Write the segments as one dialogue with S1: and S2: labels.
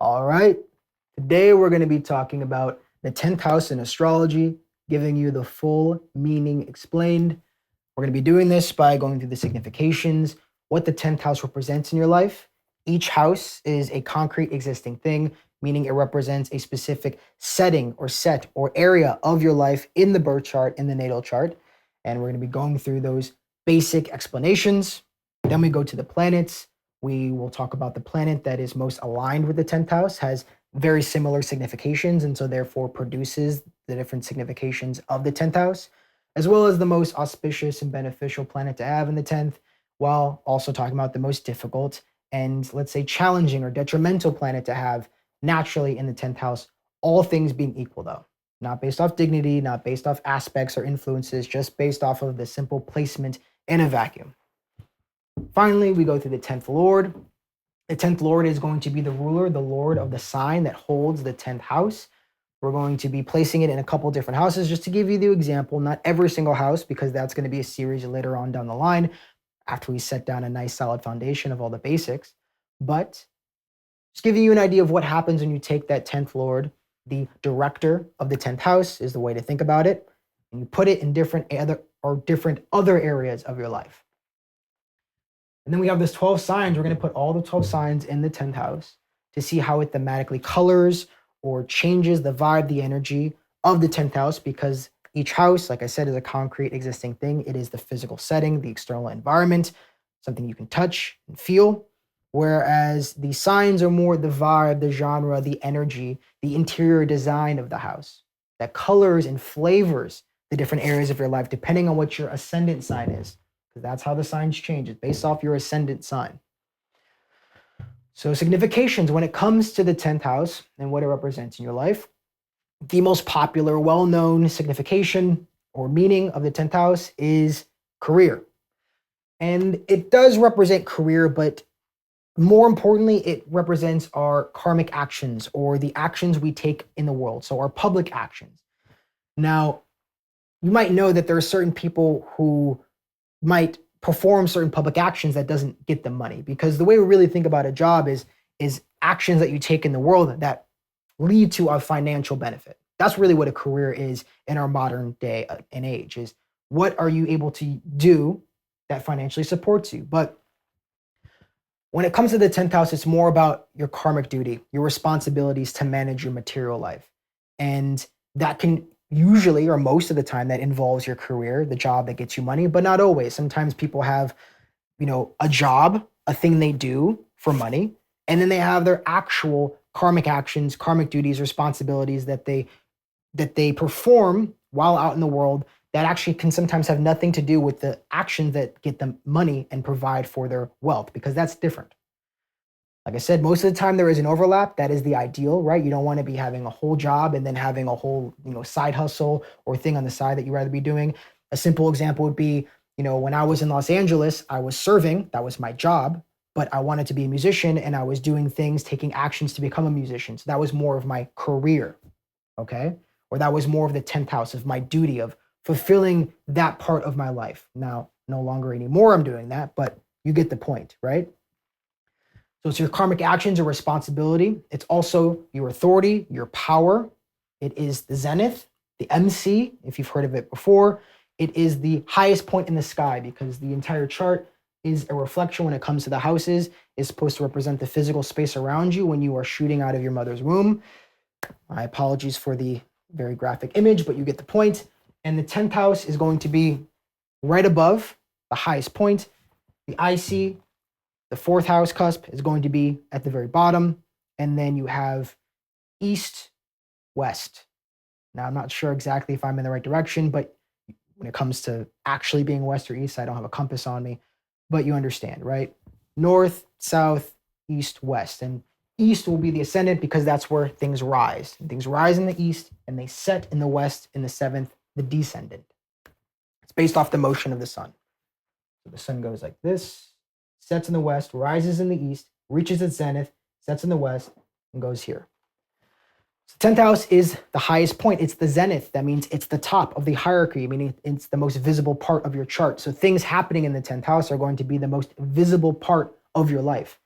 S1: All right. Today we're going to be talking about the 10th house in astrology, giving you the full meaning explained. We're going to be doing this by going through the significations, what the 10th house represents in your life. Each house is a concrete existing thing, meaning it represents a specific setting or set or area of your life in the birth chart, in the natal chart. And we're going to be going through those basic explanations. Then we go to the planets. We will talk about the planet that is most aligned with the 10th house, has very similar significations, and so therefore produces the different significations of the 10th house, as well as the most auspicious and beneficial planet to have in the 10th, while also talking about the most difficult and, let's say, challenging or detrimental planet to have naturally in the 10th house, all things being equal, though. Not based off dignity, not based off aspects or influences, just based off of the simple placement in a vacuum. Finally, we go through the 10th Lord. The 10th Lord is going to be the ruler, the Lord of the sign that holds the 10th house. We're going to be placing it in a couple different houses just to give you the example, not every single house, because that's going to be a series later on down the line after we set down a nice solid foundation of all the basics. But just giving you an idea of what happens when you take that 10th Lord, the director of the 10th house is the way to think about it, and you put it in different other areas of your life. And then we have this 12 signs. We're going to put all the 12 signs in the 10th house to see how it thematically colors or changes the vibe, the energy of the 10th house, because each house, like I said, is a concrete existing thing. It is the physical setting, the external environment, something you can touch and feel. Whereas the signs are more the vibe, the genre, the energy, the interior design of the house that colors and flavors the different areas of your life, depending on what your ascendant sign is. Because that's how the signs change. It's based off your ascendant sign. So significations, when it comes to the 10th house and what it represents in your life, the most popular, well-known signification or meaning of the 10th house is career. And it does represent career, but more importantly, it represents our karmic actions or the actions we take in the world. So our public actions. Now, you might know that there are certain people who might perform certain public actions that doesn't get them money, because the way we really think about a job is actions that you take in the world that lead to a financial benefit. That's really what a career is in our modern day and age, is what are you able to do that financially supports you. But when it comes to the 10th house, it's more about your karmic duty, your responsibilities to manage your material life. And that can usually, or most of the time, that involves your career, the job that gets you money, but not always. Sometimes people have, a job, a thing they do for money, and then they have their actual karmic actions, karmic duties, responsibilities that they perform while out in the world that actually can sometimes have nothing to do with the actions that get them money and provide for their wealth, because that's different. Like I said, most of the time there is an overlap. That is the ideal, right? You don't want to be having a whole job and then having a whole, side hustle or thing on the side that you'd rather be doing. A simple example would be, when I was in Los Angeles, I was serving, that was my job, but I wanted to be a musician and I was doing things, taking actions to become a musician. So that was more of my career, okay? Or that was more of the 10th house of my duty of fulfilling that part of my life. Now, no longer anymore I'm doing that, but you get the point, right? So it's your karmic actions or responsibility. It's also your authority, your power. It is the zenith, the MC, if you've heard of it before. It is the highest point in the sky, because the entire chart is a reflection when it comes to the houses, is supposed to represent the physical space around you when you are shooting out of your mother's womb. My apologies for the very graphic image, but you get the point. And the 10th house is going to be right above the highest point. The IC, the 4th house cusp, is going to be at the very bottom. And then you have east, west. Now, I'm not sure exactly if I'm in the right direction, but when it comes to actually being west or east, I don't have a compass on me, but you understand, right? North, south, east, west. And east will be the ascendant, because that's where things rise. And things rise in the east and they set in the west in the 7th, the descendant. It's based off the motion of the sun. So the sun goes like this, sets in the west, rises in the east, reaches its zenith, sets in the west, and goes here. So 10th house is the highest point. It's the zenith. That means it's the top of the hierarchy, meaning it's the most visible part of your chart. So things happening in the 10th house are going to be the most visible part of your life.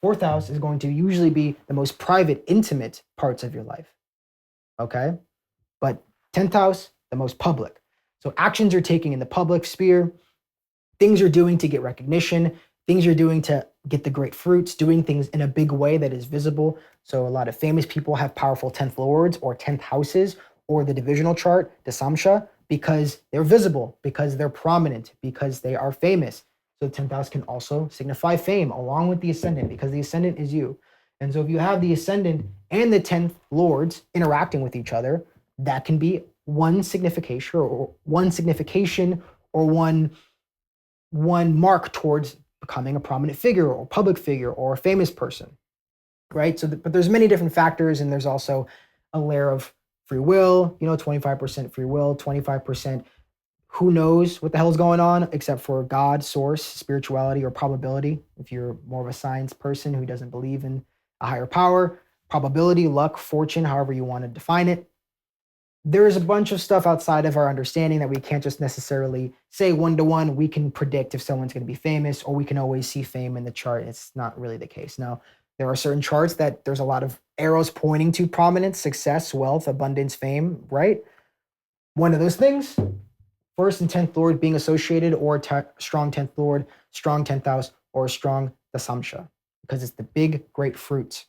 S1: Fourth house is going to usually be the most private, intimate parts of your life. Okay? But 10th house, the most public. So actions you're taking in the public sphere, things you're doing to get recognition, things you're doing to get the great fruits, doing things in a big way that is visible. So a lot of famous people have powerful 10th lords or 10th houses or the divisional chart, the Samsha, because they're visible, because they're prominent, because they are famous. So the 10th house can also signify fame along with the ascendant, because the ascendant is you. And so if you have the ascendant and the 10th lords interacting with each other, that can be one signification or one mark towards becoming a prominent figure or public figure or a famous person, right? So, but there's many different factors, and there's also a layer of free will, 25% free will, 25% who knows what the hell's going on except for God, source, spirituality, or probability. If you're more of a science person who doesn't believe in a higher power, probability, luck, fortune, however you want to define it. There's a bunch of stuff outside of our understanding that we can't just necessarily say one-to-one. We can predict if someone's going to be famous, or we can always see fame in the chart. It's not really the case. Now, there are certain charts that there's a lot of arrows pointing to prominence, success, wealth, abundance, fame, right? One of those things, first and 10th lord being associated, or strong 10th lord, strong 10th house, or strong dasamsha, because it's the big, great fruits.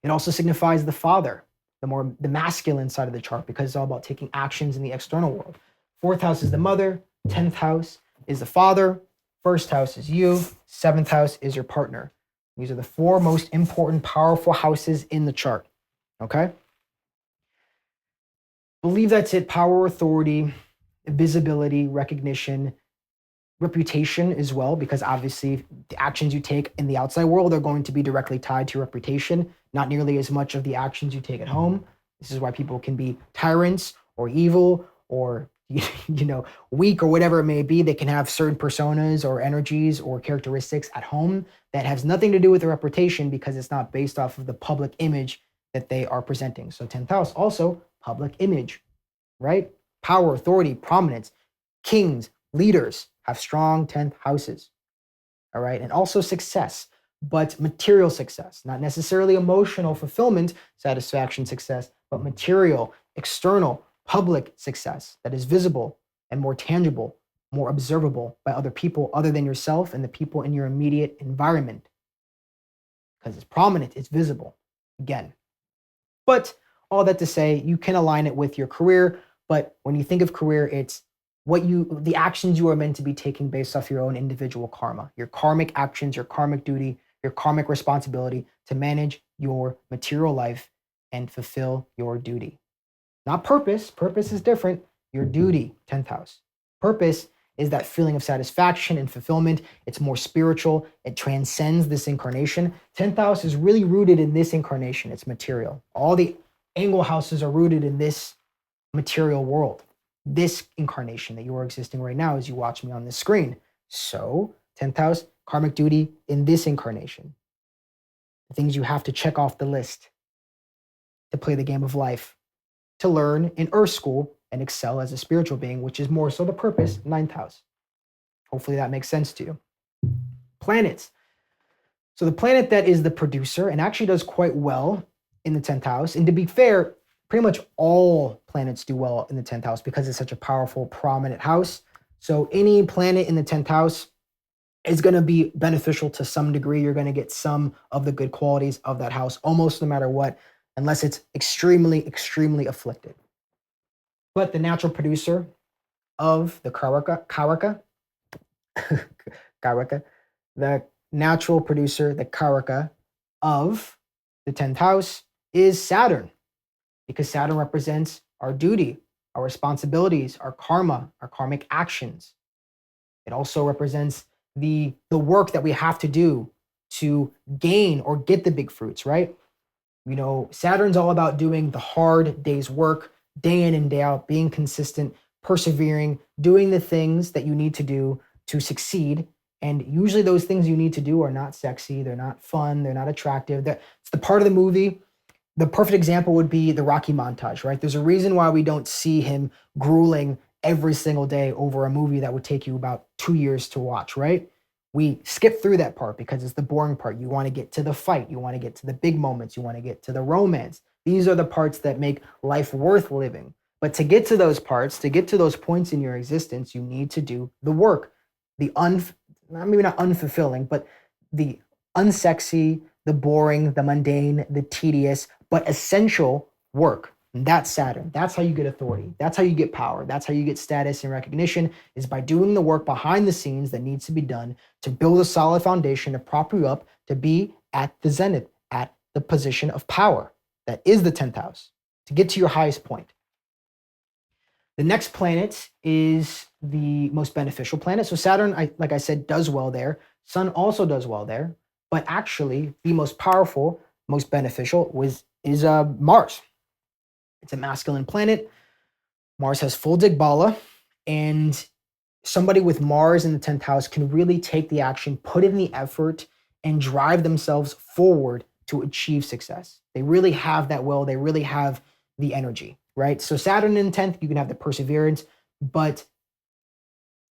S1: It also signifies the father, the masculine side of the chart, because it's all about taking actions in the external world. Fourth house is the mother, 10th house is the father, first house is you, seventh house is your partner. These are the four most important, powerful houses in the chart. Okay? Believe that's it. Power, authority, visibility, recognition, reputation as well, because obviously the actions you take in the outside world are going to be directly tied to your reputation, not nearly as much of the actions you take at home. This is why people can be tyrants or evil or weak or whatever it may be. They can have certain personas or energies or characteristics at home that has nothing to do with their reputation, because it's not based off of the public image that they are presenting. So 10th house, also public image, right? Power, authority, prominence, kings, leaders have strong 10th houses, all right? And also success, but material success, not necessarily emotional fulfillment, satisfaction, success, but material, external, public success that is visible and more tangible, more observable by other people other than yourself and the people in your immediate environment. Because it's prominent, it's visible, again. But all that to say, you can align it with your career, but when you think of career, it's the actions you are meant to be taking based off your own individual karma, your karmic actions, your karmic duty, your karmic responsibility to manage your material life and fulfill your duty. Not purpose. Purpose is different. Your duty, 10th house. Purpose is that feeling of satisfaction and fulfillment. It's more spiritual. It transcends this incarnation. 10th house is really rooted in this incarnation. It's material. All the angle houses are rooted in this material world, this incarnation that you are existing right now as you watch me on this screen. So 10th house, karmic duty in this incarnation. The things you have to check off the list to play the game of life, to learn in Earth School and excel as a spiritual being, which is more so the purpose, 9th house. Hopefully that makes sense to you. Planets. So the planet that is the producer and actually does quite well in the 10th house, and to be fair, pretty much all planets do well in the 10th house because it's such a powerful, prominent house. So any planet in the 10th house is going to be beneficial to some degree. You're going to get some of the good qualities of that house, almost no matter what, unless it's extremely, extremely afflicted. But the natural producer of the Karaka, the natural producer, the Karaka of the 10th house is Saturn, because Saturn represents our duty, our responsibilities, our karma, our karmic actions. It also represents the work that we have to do to gain or get the big fruits, right? Saturn's all about doing the hard day's work, day in and day out, being consistent, persevering, doing the things that you need to do to succeed. And usually those things you need to do are not sexy, they're not fun, they're not attractive. It's the part of the movie. The perfect example would be the Rocky montage, right? There's a reason why we don't see him grueling every single day over a movie that would take you about 2 years to watch, right? we skip through that part because it's the boring part. You want to get to the fight. You want to get to the big moments. You want to get to the romance. These are the parts that make life worth living. But to get to those parts, to get to those points in your existence, you need to do the work, maybe not unfulfilling, but the unsexy, the boring, the mundane, the tedious, but essential work. And that's Saturn. That's how you get authority. That's how you get power. That's how you get status and recognition, is by doing the work behind the scenes that needs to be done to build a solid foundation to prop you up to be at the zenith, at the position of power. That is the 10th house, to get to your highest point. The next planet is the most beneficial planet. So Saturn, like I said, does well there. Sun also does well there. But actually, the most powerful, most beneficial is Mars. It's a masculine planet. Mars has full Digbala, and somebody with Mars in the 10th house can really take the action, put in the effort, and drive themselves forward to achieve success. They really have that will. They really have the energy, right? So Saturn in the 10th, you can have the perseverance, but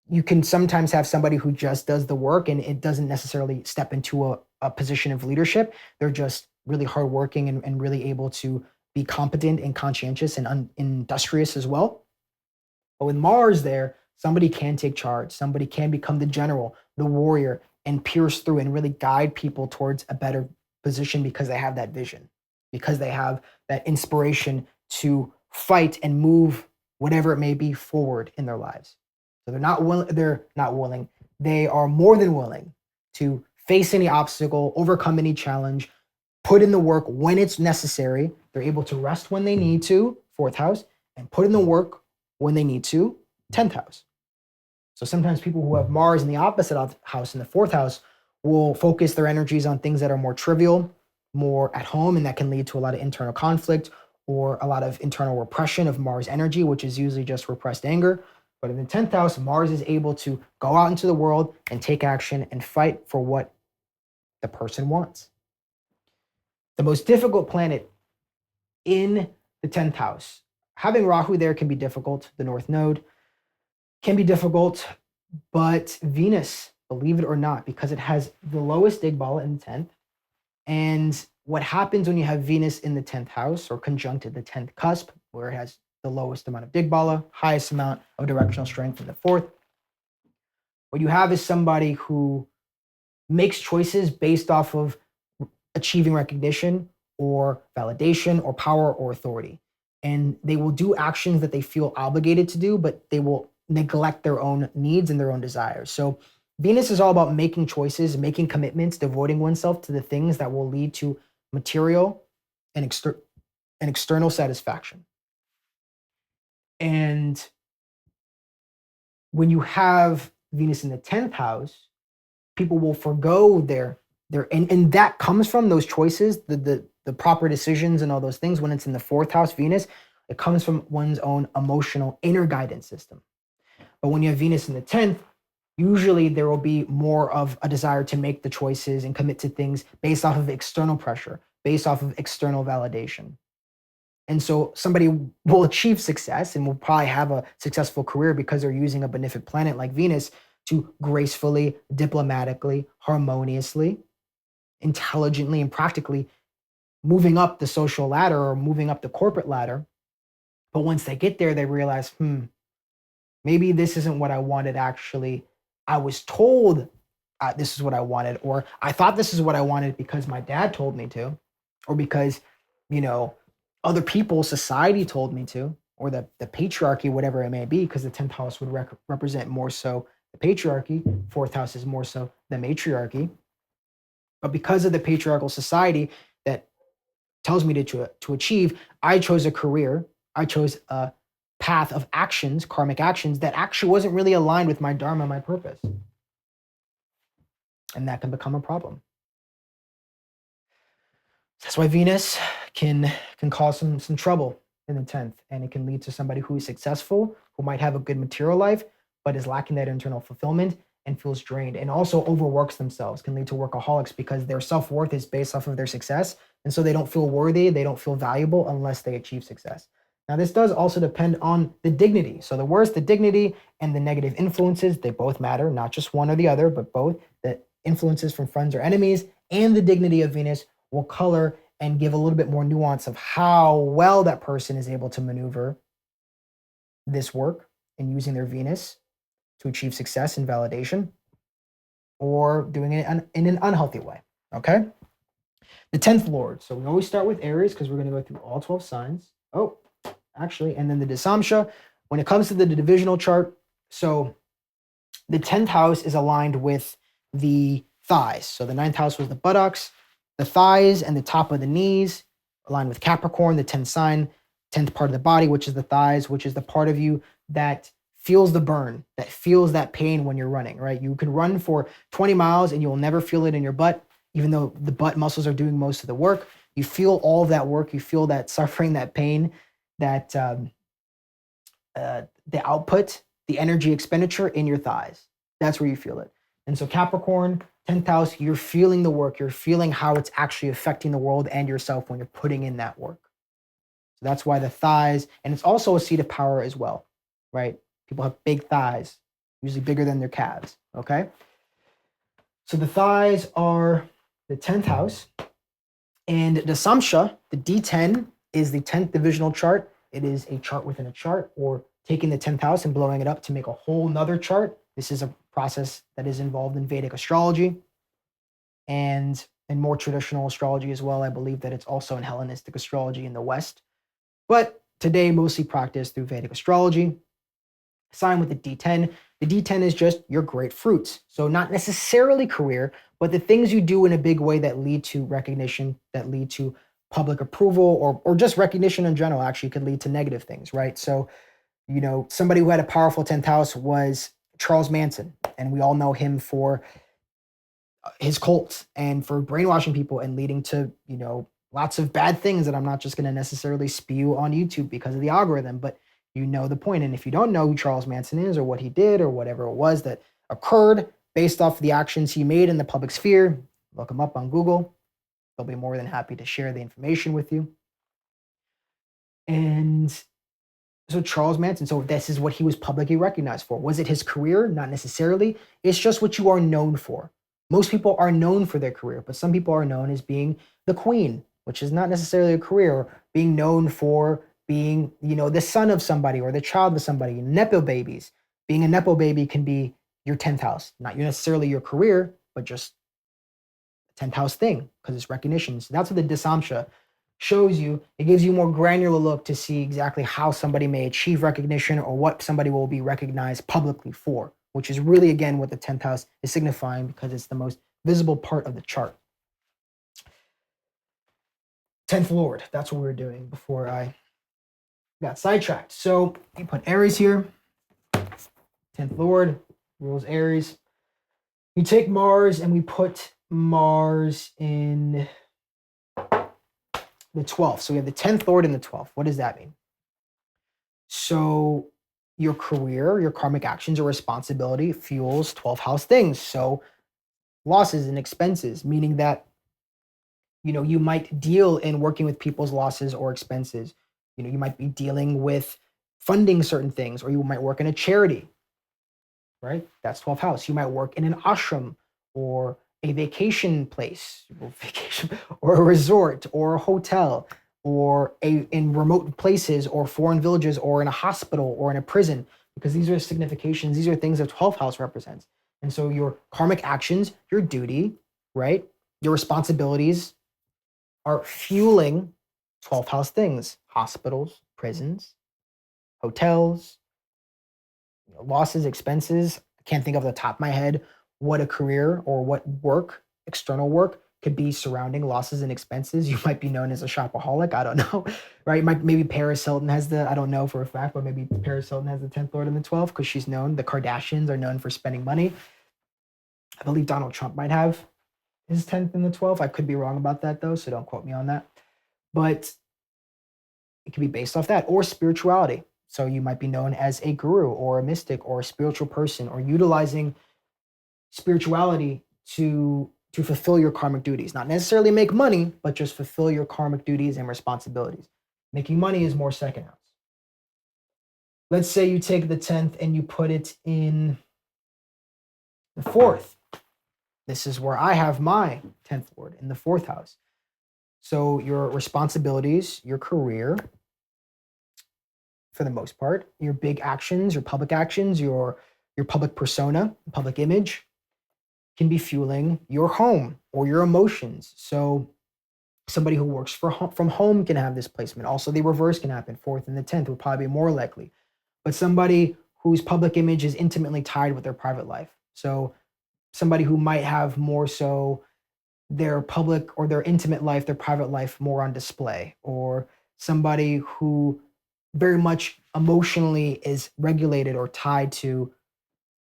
S1: you can sometimes have somebody who just does the work and it doesn't necessarily step into a position of leadership. They're just really hardworking and really able to be competent and conscientious and industrious as well. But with Mars there, somebody can take charge. Somebody can become the general, the warrior, and pierce through and really guide people towards a better position because they have that vision, because they have that inspiration to fight and move whatever it may be forward in their lives. So they're not willing. They are more than willing to face any obstacle, overcome any challenge, put in the work when it's necessary. They're able to rest when they need to, 4th house, and put in the work when they need to, 10th house. So sometimes people who have Mars in the opposite house, in the 4th house, will focus their energies on things that are more trivial, more at home, and that can lead to a lot of internal conflict or a lot of internal repression of Mars energy, which is usually just repressed anger. But in the 10th house, Mars is able to go out into the world and take action and fight for what the person wants. The most difficult planet in the 10th house, having Rahu there can be difficult. The North Node can be difficult, but Venus, believe it or not, because it has the lowest Digbala in the 10th. And what happens when you have Venus in the 10th house or conjuncted the 10th cusp, where it has the lowest amount of Digbala, highest amount of directional strength in the 4th, what you have is somebody who makes choices based off of achieving recognition or validation or power or authority. And they will do actions that they feel obligated to do, but they will neglect their own needs and their own desires. So Venus is all about making choices, making commitments, devoting oneself to the things that will lead to material and external satisfaction. And when you have Venus in the 10th house, people will forego their and that comes from those choices, the proper decisions and all those things. When it's in the 4th house, Venus, it comes from one's own emotional inner guidance system. But when you have Venus in the 10th, usually there will be more of a desire to make the choices and commit to things based off of external pressure, based off of external validation. And so somebody will achieve success and will probably have a successful career because they're using a benefic planet like Venus to gracefully, diplomatically, harmoniously, intelligently, and practically moving up the social ladder or moving up the corporate ladder. But once they get there, they realize, maybe this isn't what I wanted actually. I was told this is what I wanted, or I thought this is what I wanted because my dad told me to, or because, other people, society told me to, or the patriarchy, whatever it may be, because the 10th house would represent more so the patriarchy, 4th house is more so the matriarchy. But because of the patriarchal society that tells me to achieve, I chose a career, I chose a path of actions, karmic actions, that actually wasn't really aligned with my dharma, my purpose. And that can become a problem. That's why Venus can cause some trouble in the 10th, and it can lead to somebody who is successful, who might have a good material life, but is lacking that internal fulfillment and feels drained, and also overworks themselves, can lead to workaholics because their self-worth is based off of their success. And so they don't feel worthy, they don't feel valuable unless they achieve success. Now, this does also depend on the dignity. So the worse the dignity and the negative influences, they both matter, not just one or the other, but both. The influences from friends or enemies, and the dignity of Venus will color and give a little bit more nuance of how well that person is able to maneuver this work and using their Venus to achieve success and validation, or doing it in an unhealthy way. Okay? The 10th Lord. So we always start with Aries because we're going to go through all 12 signs. Oh, actually, and then the Dasamsha. When it comes to the divisional chart, so the 10th house is aligned with the thighs. So the 9th house was the buttocks, the thighs, and the top of the knees, aligned with Capricorn, the 10th sign, 10th part of the body, which is the thighs, which is the part of you that feels the burn, that feels that pain when you're running, right? You can run for 20 miles and you'll never feel it in your butt, even though the butt muscles are doing most of the work. You feel all of that work, you feel that suffering, that pain, that the output, the energy expenditure in your thighs. That's where you feel it. And so Capricorn, 10th house, you're feeling the work. You're feeling how it's actually affecting the world and yourself when you're putting in that work. So that's why the thighs, and it's also a seat of power as well, right? People have big thighs, usually bigger than their calves, okay? So the thighs are the 10th house. And the Samsha, the D10, is the 10th divisional chart. It is a chart within a chart, or taking the 10th house and blowing it up to make a whole nother chart. This is a process that is involved in Vedic astrology and in more traditional astrology as well. I believe that it's also in Hellenistic astrology in the West, but today mostly practiced through Vedic astrology. Sign with the D10. The D10 is just your great fruits. So not necessarily career, but the things you do in a big way that lead to recognition, that lead to public approval, or just recognition in general actually could lead to negative things, right? So, somebody who had a powerful 10th house was Charles Manson, and we all know him for his cult and for brainwashing people and leading to, lots of bad things that I'm not just going to necessarily spew on YouTube because of the algorithm, but you know the point. And if you don't know who Charles Manson is or what he did or whatever it was that occurred based off the actions he made in the public sphere, look him up on Google. They'll be more than happy to share the information with you. And so Charles Manson, so this is what he was publicly recognized for. Was it his career? Not necessarily. It's just what you are known for. Most people are known for their career, but some people are known as being the queen, which is not necessarily a career, or being known for being, the son of somebody or the child of somebody, Nepo babies. Being a Nepo baby can be your 10th house, not necessarily your career, but just a 10th house thing because it's recognition. So that's what the Dasamsha shows you. It gives you more granular look to see exactly how somebody may achieve recognition or what somebody will be recognized publicly for, which is really, again, what the 10th house is signifying because it's the most visible part of the chart. 10th Lord, that's what we were doing before I got sidetracked. So you put Aries here, 10th Lord, rules Aries. We take Mars and we put Mars in the 12th. So we have the 10th Lord and the 12th. What does that mean? So your career, your karmic actions, or responsibility fuels 12th house things. So losses and expenses, meaning that, you might deal in working with people's losses or expenses. You might be dealing with funding certain things, or you might work in a charity, right? That's 12th house. You might work in an ashram or a vacation place, or a resort or a hotel, or in remote places or foreign villages, or in a hospital or in a prison, because these are significations. These are things that 12th house represents. And so your karmic actions, your duty, right? Your responsibilities are fueling 12th house things, hospitals, prisons, hotels, losses, expenses. I can't think off the top of my head what a career or what work, external work, could be surrounding losses and expenses. You might be known as a shopaholic. I don't know, right? Maybe Paris Hilton has I don't know for a fact, but maybe Paris Hilton has the 10th Lord and the 12th because she's known. The Kardashians are known for spending money. I believe Donald Trump might have his 10th and the 12th. I could be wrong about that though, so don't quote me on that. But it could be based off that, or spirituality. So you might be known as a guru or a mystic or a spiritual person, or utilizing spirituality to fulfill your karmic duties. Not necessarily make money, but just fulfill your karmic duties and responsibilities. Making money is more second house. Let's say you take the 10th and you put it in the 4th. This is where I have my 10th Lord in the 4th house. So your responsibilities, your career, for the most part, your big actions, your public actions, your public persona, public image can be fueling your home or your emotions. So somebody who works from home can have this placement. Also, the reverse can happen. 4th and the 10th would probably be more likely. But somebody whose public image is intimately tied with their private life. So somebody who might have more so their public or their intimate life, their private life more on display, or somebody who very much emotionally is regulated or tied to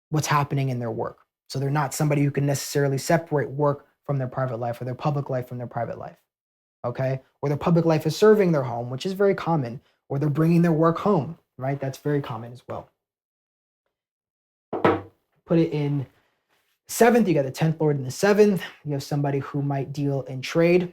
S1: what's happening in their work. So they're not somebody who can necessarily separate work from their private life or their public life from their private life. Okay? Or their public life is serving their home, which is very common, or they're bringing their work home, right? That's very common as well. Put it in 7th, you got the 10th Lord in the 7th. You have somebody who might deal in trade,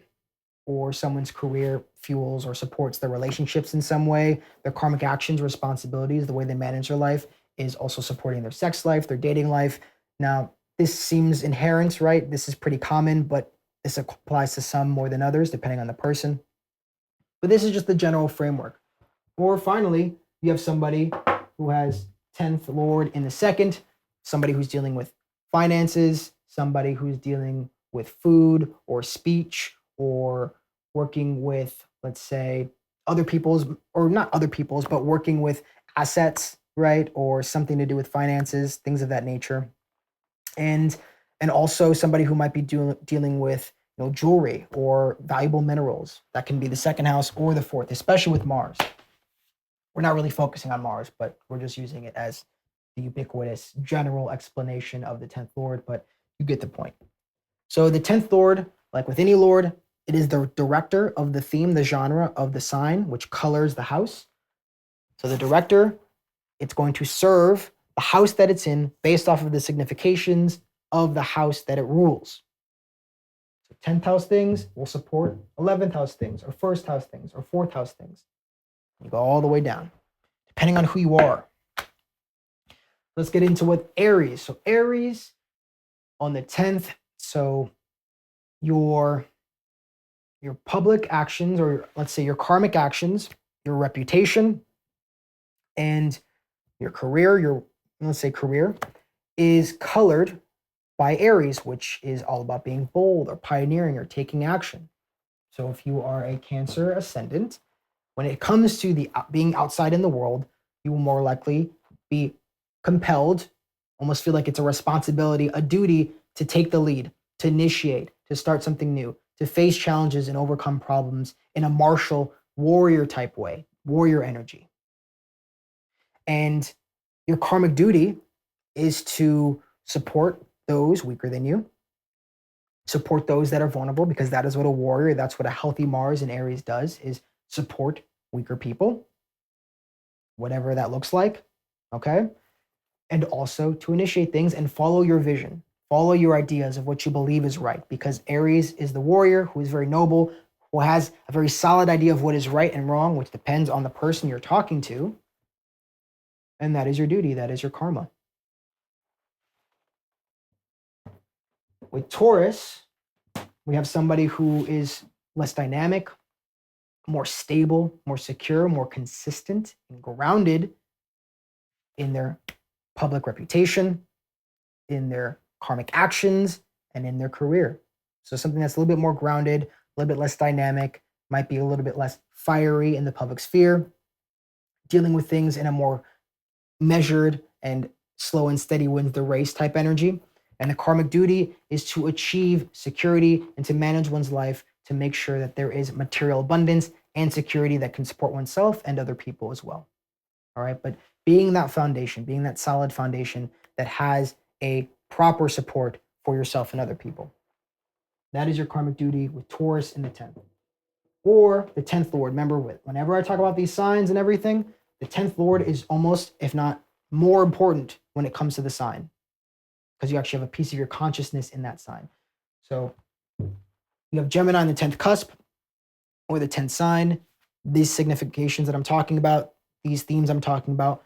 S1: or someone's career fuels or supports their relationships in some way. Their karmic actions, responsibilities, the way they manage their life is also supporting their sex life, their dating life. Now, this seems inherent, right? This is pretty common, but this applies to some more than others, depending on the person. But this is just the general framework. Or finally, you have somebody who has 10th Lord in the 2nd, somebody who's dealing with finances, somebody who's dealing with food or speech, or working with, let's say, other people's, or not other people's, but working with assets, right? Or something to do with finances, things of that nature. And also somebody who might be dealing with jewelry or valuable minerals. That can be the 2nd house or the 4th, especially with Mars. We're not really focusing on Mars, but we're just using it as the ubiquitous general explanation of the 10th Lord, but you get the point. So the 10th Lord, like with any Lord, it is the director of the theme, the genre of the sign, which colors the house. So the director, it's going to serve the house that it's in based off of the significations of the house that it rules. So 10th house things will support 11th house things, or 1st house things, or 4th house things. You go all the way down, depending on who you are. Let's get into what Aries. So Aries on the 10th, so your public actions, or let's say your karmic actions, your reputation, and your career, let's say career, is colored by Aries, which is all about being bold or pioneering or taking action. So if you are a Cancer ascendant, when it comes to the being outside in the world, you will more likely be compelled, almost feel like it's a responsibility, a duty to take the lead, to initiate, to start something new, to face challenges and overcome problems in a martial warrior type way, warrior energy. And your karmic duty is to support those weaker than you, support those that are vulnerable, because that is what a warrior, that's what a healthy Mars in Aries does, is support weaker people, whatever that looks like, okay? And also to initiate things and follow your vision, follow your ideas of what you believe is right, because Aries is the warrior who is very noble, who has a very solid idea of what is right and wrong, which depends on the person you're talking to. And that is your duty, that is your karma. With Taurus, we have somebody who is less dynamic, more stable, more secure, more consistent, and grounded in their public reputation, in their karmic actions, and in their career. So something that's a little bit more grounded, a little bit less dynamic, might be a little bit less fiery in the public sphere, dealing with things in a more measured and slow and steady wins the race type energy. And the karmic duty is to achieve security and to manage one's life to make sure that there is material abundance and security that can support oneself and other people as well. All right. But being that foundation, being that solid foundation that has a proper support for yourself and other people. That is your karmic duty with Taurus in the 10th. Or the 10th Lord. Remember, whenever I talk about these signs and everything, the 10th Lord is almost, if not more important when it comes to the sign, because you actually have a piece of your consciousness in that sign. So you have Gemini in the 10th cusp or the 10th sign. These significations that I'm talking about, these themes I'm talking about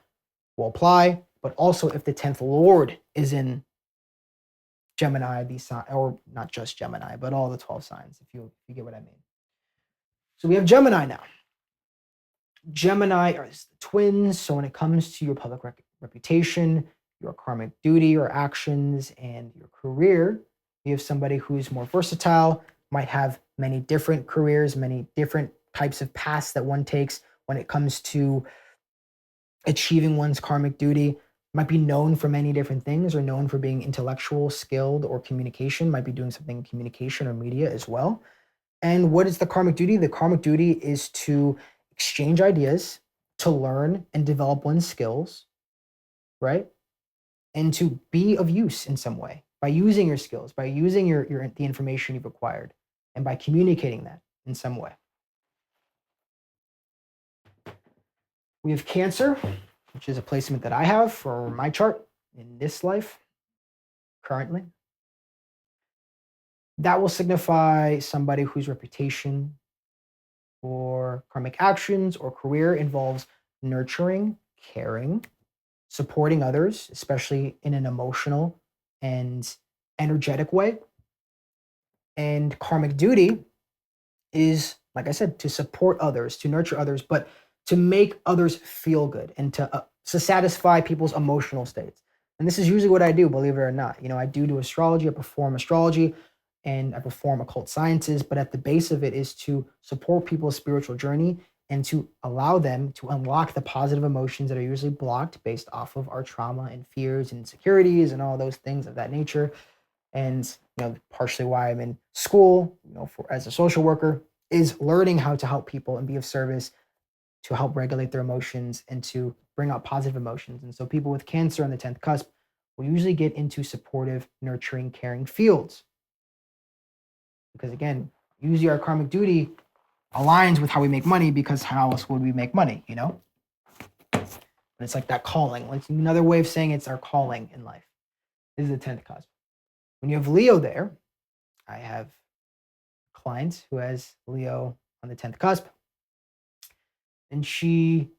S1: will apply, but also if the 10th Lord is in Gemini, these signs, or not just Gemini, but all the 12 signs, if you get what I mean. So we have Gemini now. Gemini are the twins. So when it comes to your public reputation, your karmic duty or actions, and your career, you have somebody who's more versatile, might have many different careers, many different types of paths that one takes when it comes to achieving one's karmic duty. Might be known for many different things, or known for being intellectual, skilled, or communication, might be doing something in communication or media as well. And what is the karmic duty? The karmic duty is to exchange ideas, to learn and develop one's skills, right? And to be of use in some way by using your skills, by using the information you've acquired, and by communicating that in some way. We have Cancer, which is a placement that I have for my chart in this life currently. That will signify somebody whose reputation or karmic actions or career involves nurturing, caring, supporting others, especially in an emotional and energetic way. And karmic duty is, like I said, to support others, to nurture others, but to make others feel good and to satisfy people's emotional states. And this is usually what I do, believe it or not. I do astrology, I perform astrology, and I perform occult sciences, but at the base of it is to support people's spiritual journey and to allow them to unlock the positive emotions that are usually blocked based off of our trauma and fears and insecurities and all those things of that nature. And partially why I'm in school, as a social worker, is learning how to help people and be of service to help regulate their emotions and to bring out positive emotions. And so people with Cancer on the 10th cusp will usually get into supportive, nurturing, caring fields. Because again, usually our karmic duty aligns with how we make money, because how else would we make money, But it's like that calling. Like another way of saying it's our calling in life. This is the 10th cusp. When you have Leo there, I have a client who has Leo on the 10th cusp, and she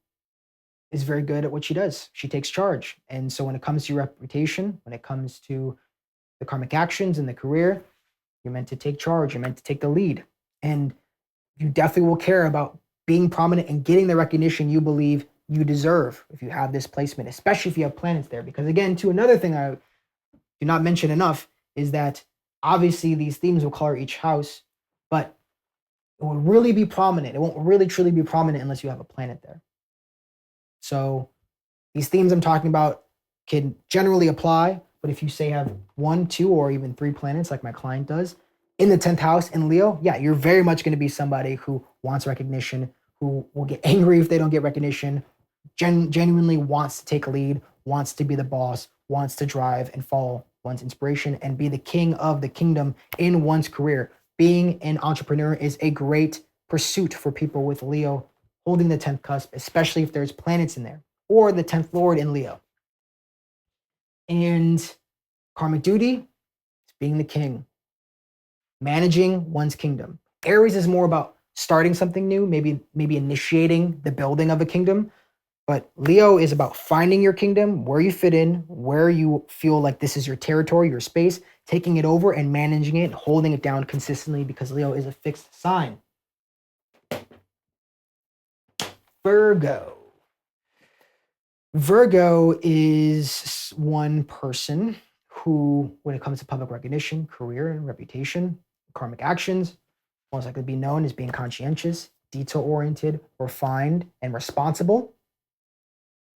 S1: is very good at what she does. She takes charge. And so when it comes to your reputation, when it comes to the karmic actions and the career, you're meant to take charge. You're meant to take the lead. And you definitely will care about being prominent and getting the recognition you believe you deserve if you have this placement, especially if you have planets there. Because again, too, another thing I do not mention enough is that obviously these themes will color each house, but it will really be prominent. It won't really truly be prominent unless you have a planet there. So these themes I'm talking about can generally apply, but if you say have 1, 2, or even 3 planets like my client does in the 10th house in Leo, yeah, you're very much going to be somebody who wants recognition, who will get angry if they don't get recognition, genuinely wants to take a lead, wants to be the boss, wants to drive and follow one's inspiration and be the king of the kingdom in one's career. Being an entrepreneur is a great pursuit for people with Leo holding the 10th cusp, especially if there's planets in there or the 10th Lord in Leo. And karmic duty is being the king, managing one's kingdom. Aries is more about starting something new, maybe initiating the building of a kingdom. But Leo is about finding your kingdom, where you fit in, where you feel like this is your territory, your space, taking it over and managing it, holding it down consistently, because Leo is a fixed sign. Virgo. Virgo is one person who, when it comes to public recognition, career and reputation, karmic actions, most likely be known as being conscientious, detail-oriented, refined, and responsible,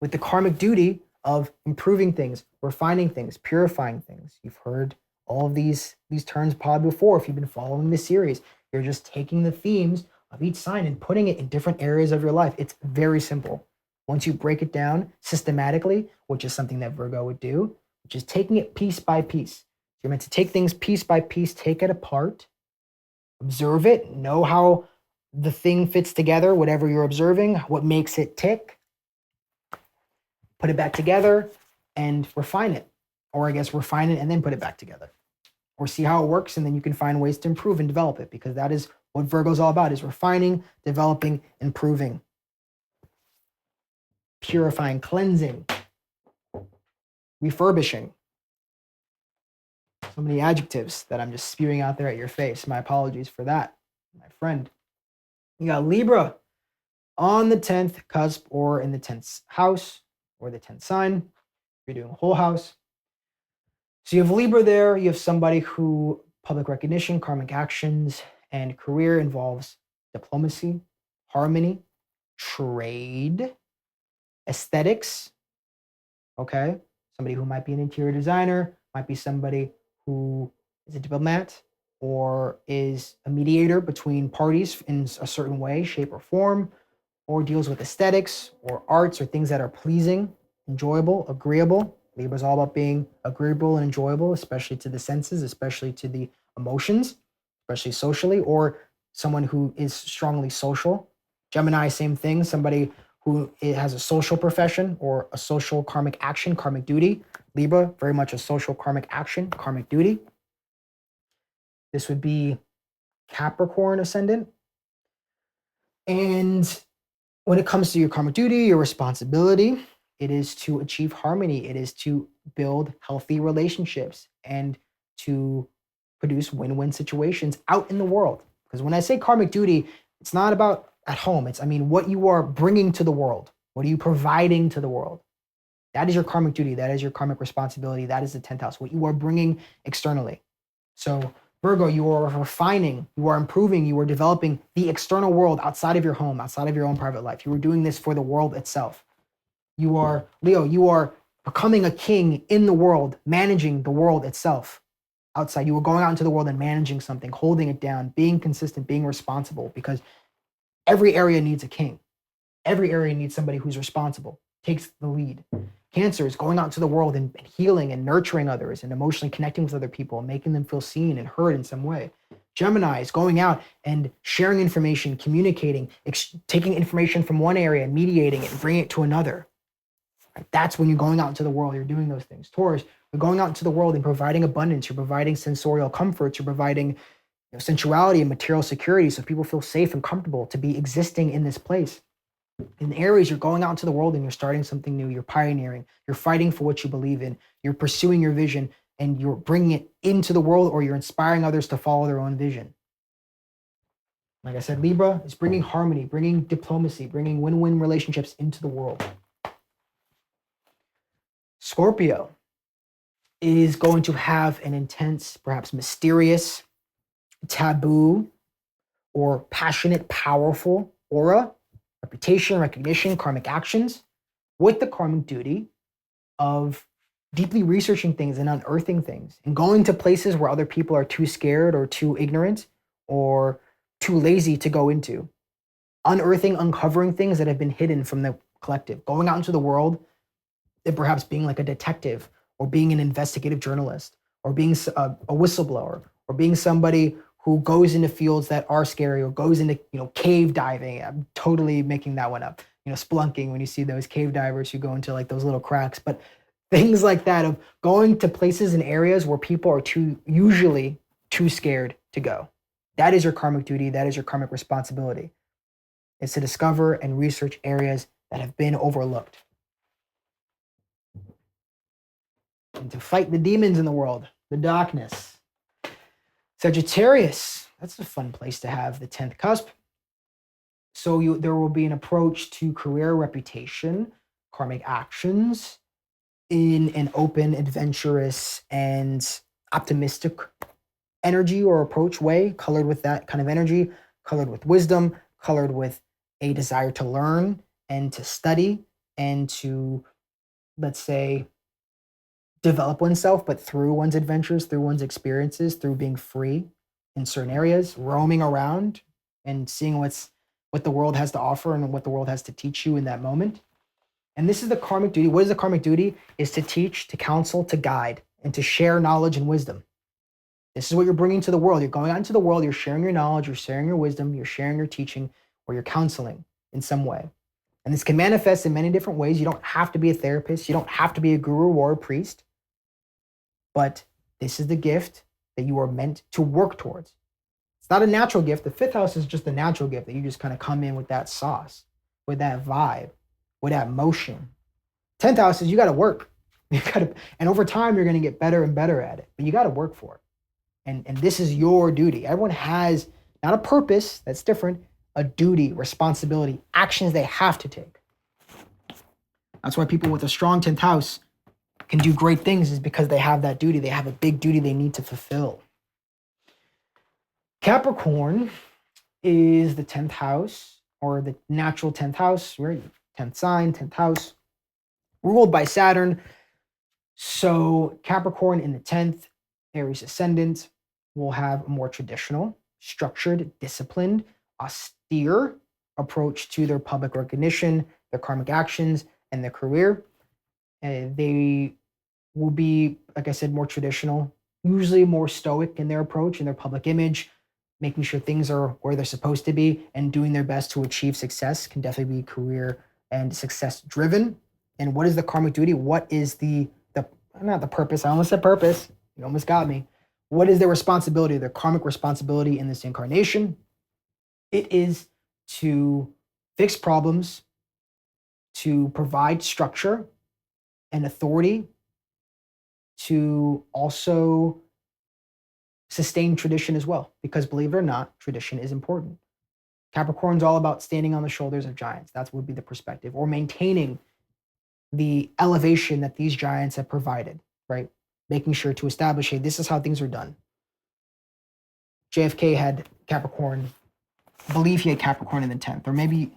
S1: with the karmic duty of improving things, refining things, purifying things. You've heard all of these terms probably before if you've been following this series. You're just taking the themes of each sign and putting it in different areas of your life. It's very simple. Once you break it down systematically, which is something that Virgo would do, which is taking it piece by piece. You're meant to take things piece by piece, take it apart, observe it, know how the thing fits together, whatever you're observing, what makes it tick, put it back together and refine it. Or I guess refine it and then put it back together. Or see how it works, and then you can find ways to improve and develop it, because that is what Virgo's all about, is refining, developing, improving, purifying, cleansing, refurbishing. So many adjectives that I'm just spewing out there at your face. My apologies for that, my friend. You got Libra on the 10th cusp or in the 10th house or the 10th sign. You're doing whole house. So you have Libra there. You have somebody who public recognition, karmic actions, and career involves diplomacy, harmony, trade, aesthetics. Okay. Somebody who might be an interior designer, might be somebody who is a diplomat or is a mediator between parties in a certain way, shape, or form, or deals with aesthetics or arts or things that are pleasing, enjoyable, agreeable. Libra is all about being agreeable and enjoyable, especially to the senses, especially to the emotions, especially socially, or someone who is strongly social. Gemini, same thing, somebody who has a social profession or a social karmic action, karmic duty. Libra, very much a social karmic action, karmic duty. This would be Capricorn ascendant. And when it comes to your karmic duty, your responsibility, it is to achieve harmony. It is to build healthy relationships and to produce win-win situations out in the world. Because when I say karmic duty, it's not about at home. It's, I mean, what you are bringing to the world. What are you providing to the world? That is your karmic duty. That is your karmic responsibility. That is the 10th house, what you are bringing externally. So Virgo, you are refining, you are improving, you are developing the external world outside of your home, outside of your own private life. You are doing this for the world itself. You are, Leo, you are becoming a king in the world, managing the world itself outside. You are going out into the world and managing something, holding it down, being consistent, being responsible, because every area needs a king. Every area needs somebody who's responsible, takes the lead. Cancer is going out into the world and healing and nurturing others and emotionally connecting with other people and making them feel seen and heard in some way. Gemini is going out and sharing information, communicating, taking information from one area and mediating it and bringing it to another. Right? That's when you're going out into the world, you're doing those things. Taurus, you're going out into the world and providing abundance, you're providing sensorial comforts, you're providing sensuality and material security so people feel safe and comfortable to be existing in this place. In Aries, you're going out into the world and you're starting something new. You're pioneering. You're fighting for what you believe in. You're pursuing your vision and you're bringing it into the world, or you're inspiring others to follow their own vision. Like I said, Libra is bringing harmony, bringing diplomacy, bringing win-win relationships into the world. Scorpio is going to have an intense, perhaps mysterious, taboo, or passionate, powerful aura, reputation, recognition, karmic actions, with the karmic duty of deeply researching things and unearthing things and going to places where other people are too scared or too ignorant or too lazy to go into. Unearthing, uncovering things that have been hidden from the collective, going out into the world and perhaps being like a detective or being an investigative journalist or being a whistleblower or being somebody who goes into fields that are scary or goes into, cave diving. I'm totally making that one up. Splunking, when you see those cave divers who go into like those little cracks, but things like that, of going to places and areas where people are usually too scared to go. That is your karmic duty. That is your karmic responsibility. It's to discover and research areas that have been overlooked and to fight the demons in the world, the darkness. Sagittarius, that's a fun place to have the 10th cusp. So there will be an approach to career, reputation, karmic actions in an open, adventurous, and optimistic energy or approach way, colored with that kind of energy, colored with wisdom, colored with a desire to learn and to study and to, let's say, develop oneself, but through one's adventures, through one's experiences, through being free in certain areas, roaming around and seeing what the world has to offer and what the world has to teach you in that moment. And this is the karmic duty. What is the karmic duty? Is to teach, to counsel, to guide, and to share knowledge and wisdom. This is what you're bringing to the world. You're going out into the world, you're sharing your knowledge, you're sharing your wisdom, you're sharing your teaching, or you're counseling in some way. And this can manifest in many different ways. You don't have to be a therapist. You don't have to be a guru or a priest. But this is the gift that you are meant to work towards. It's not a natural gift. The 5th house is just a natural gift that you just kind of come in with that sauce, with that vibe, with that motion. 10th house is you got to work. And over time, you're going to get better and better at it, but you got to work for it. And this is your duty. Everyone has not a purpose, that's different, a duty, responsibility, actions they have to take. That's why people with a strong 10th house can do great things, is because they have that duty. They have a big duty they need to fulfill. Capricorn is the 10th house, or the natural 10th house, right? 10th sign, 10th house, ruled by Saturn. So Capricorn in the 10th, Aries ascendant, will have a more traditional, structured, disciplined, austere approach to their public recognition, their karmic actions, and their career. They will be, like I said, more traditional, usually more stoic in their approach and their public image, making sure things are where they're supposed to be and doing their best to achieve success. Can definitely be career and success driven. And what is the karmic duty? What is the not the purpose? I almost said purpose. You almost got me. What is their responsibility, their karmic responsibility in this incarnation? It is to fix problems, to provide structure and authority, to also sustain tradition as well, because believe it or not, tradition is important. Capricorn's all about standing on the shoulders of giants. That would be the perspective, or maintaining the elevation that these giants have provided, right? Making sure to establish, hey, this is how things are done. JFK had Capricorn, I believe he had Capricorn in the 10th, or maybe,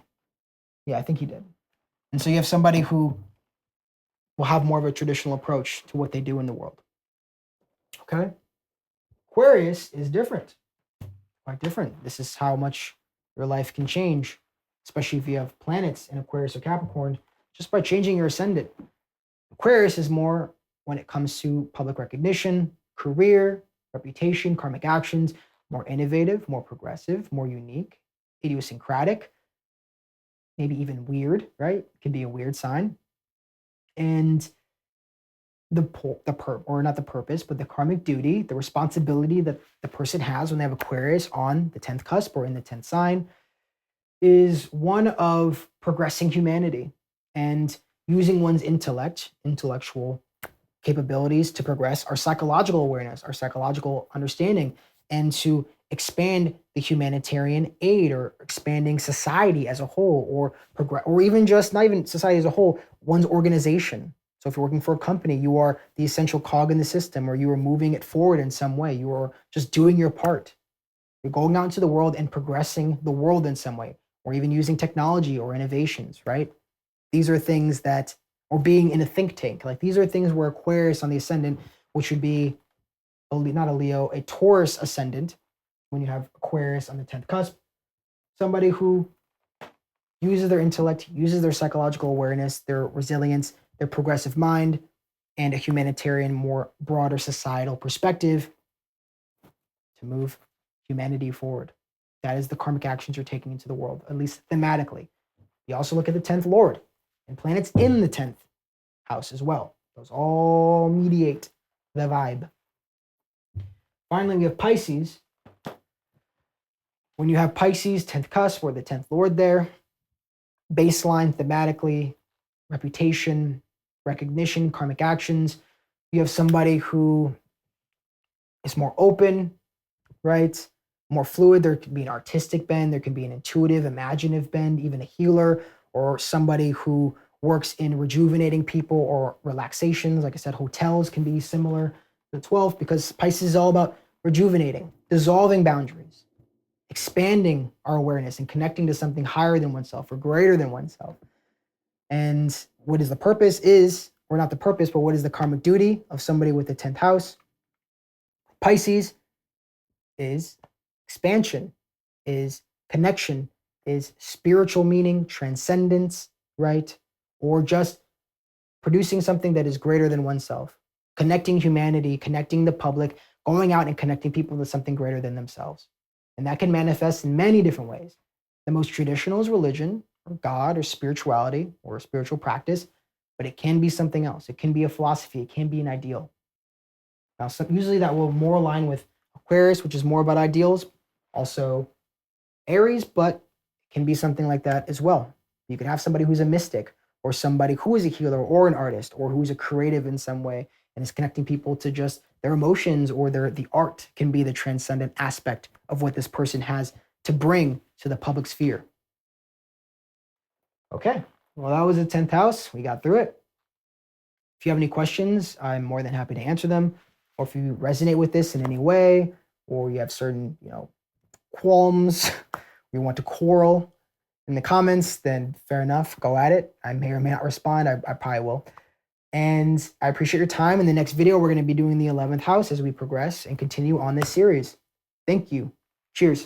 S1: yeah, I think he did. And so you have somebody who will have more of a traditional approach to what they do in the world. Okay? Aquarius is different, quite different. This is how much your life can change, especially if you have planets in Aquarius or Capricorn, just by changing your ascendant. Aquarius is more when it comes to public recognition, career, reputation, karmic actions, more innovative, more progressive, more unique, idiosyncratic, maybe even weird, right? It can be a weird sign. And not the purpose, but the karmic duty, the responsibility that the person has when they have Aquarius on the 10th cusp or in the 10th sign, is one of progressing humanity and using one's intellectual capabilities to progress our psychological awareness, our psychological understanding, and to expand the humanitarian aid, or expanding society as a whole, or even just not even society as a whole, one's organization. So if you're working for a company, you are the essential cog in the system, or you are moving it forward in some way. You are just doing your part. You're going out into the world and progressing the world in some way, or even using technology or innovations, right? These are things that, or being in a think tank, like these are things where Aquarius on the ascendant, which would be not a Leo, a Taurus ascendant, when you have Aquarius on the 10th cusp, somebody who uses their intellect, uses their psychological awareness, their resilience, their progressive mind, and a humanitarian, more broader societal perspective to move humanity forward. That is the karmic actions you're taking into the world, at least thematically. You also look at the 10th Lord and planets in the 10th house as well. Those all mediate the vibe. Finally, we have Pisces. When you have Pisces, 10th cusp, or the 10th Lord there, baseline thematically, reputation, recognition, karmic actions. You have somebody who is more open, right? More fluid. There could be an artistic bend, there can be an intuitive, imaginative bend, even a healer, or somebody who works in rejuvenating people or relaxations. Like I said, hotels can be similar to the 12th, because Pisces is all about rejuvenating, dissolving boundaries, expanding our awareness and connecting to something higher than oneself or greater than oneself. And what is the purpose is, or not the purpose, but what is the karmic duty of somebody with the 10th house? Pisces is expansion, is connection, is spiritual meaning, transcendence, right? Or just producing something that is greater than oneself, connecting humanity, connecting the public, going out and connecting people to something greater than themselves. And that can manifest in many different ways. The most traditional is religion, or God, or spirituality, or spiritual practice, but it can be something else. It can be a philosophy, it can be an ideal. Now, usually that will more align with Aquarius, which is more about ideals, also Aries, but it can be something like that as well. You could have somebody who's a mystic, or somebody who is a healer or an artist or who's a creative in some way and is connecting people to just their emotions or the art can be the transcendent aspect of what this person has to bring to the public sphere. Okay, well, that was the 10th house. We got through it. If you have any questions, I'm more than happy to answer them. Or if you resonate with this in any way, or you have certain, qualms, you want to quarrel in the comments, then fair enough, go at it. I may or may not respond. I probably will. And I appreciate your time. In the next video, we're going to be doing the 11th house as we progress and continue on this series. Thank you. Cheers.